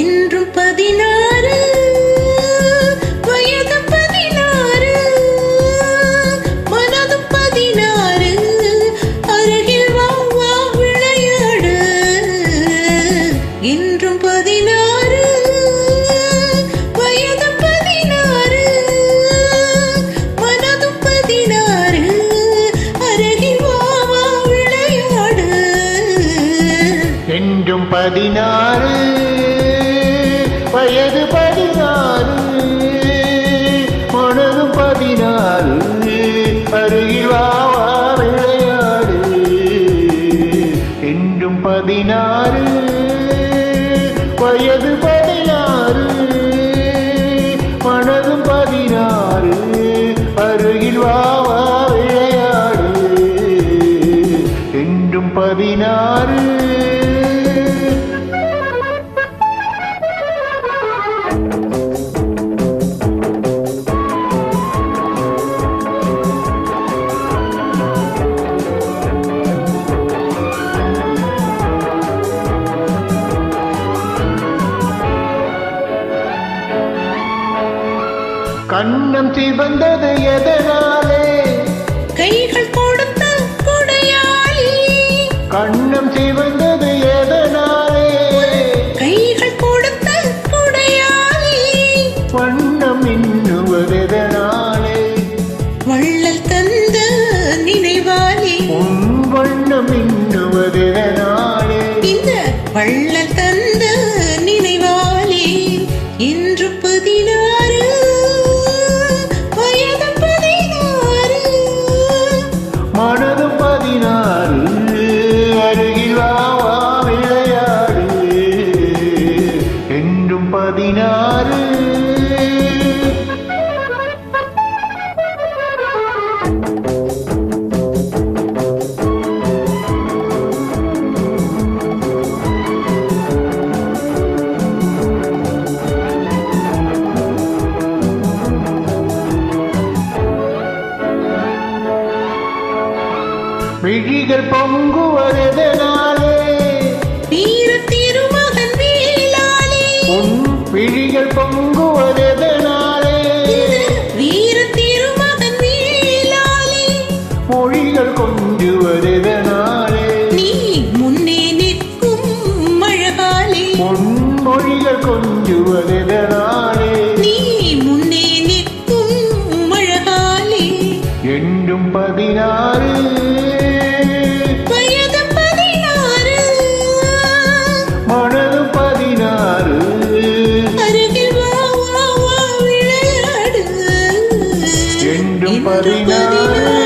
என்றும் 16 வயது 16 மனதும் 16 அருகில் வா வா விளையாடு என்றும் 16 வயது 16 மனதும் 16 அருகில் வா வா விளையாடு என்றும் 16 வயது 16 மனதும் 16 அருகில் வா வா விளையாடு என்றும் 16 வயது 16 மனதும் 16 அருகில் வா வா விளையாடு என்றும் 16 கண்ணம் சிவந்தது எதனாலே கைகள் கொடுத்த கொடையாளி கண்ணம் சிவந்தது எதனாலே கைகள் கொடுத்த கொடையாளி வண்ணம் இன்னுவதெதனாலே வள்ளல் தந்த நினைவாளி உன் வண்ணம் இன்னுவதெதனாலே இந்த வள்ளல் தந்த நினைவாளி என்று 16 வயது 16 மனதும் 16 அருகில் வா வா விளையாடு என்றும் 16 விழிகள் பொங்குவதெதனாலே வீர திருமகன் வேளாளே உன் விழிகள் பொங்குவதெதனாலே வீர திருமகன் வேளாளே மொழிகள் கொஞ்சுவதெதனாலே நீ முன்னே நிற்கும் அழகாலே பொன்மொழிகள் கொஞ்சுவதெதனாலே நீ முன்னே நிற்கும் அழகாலே என்றும் 16 வயது 16 மனதும் 16 அருகில் வா வா வா விளையாடு என்றும் என்று 16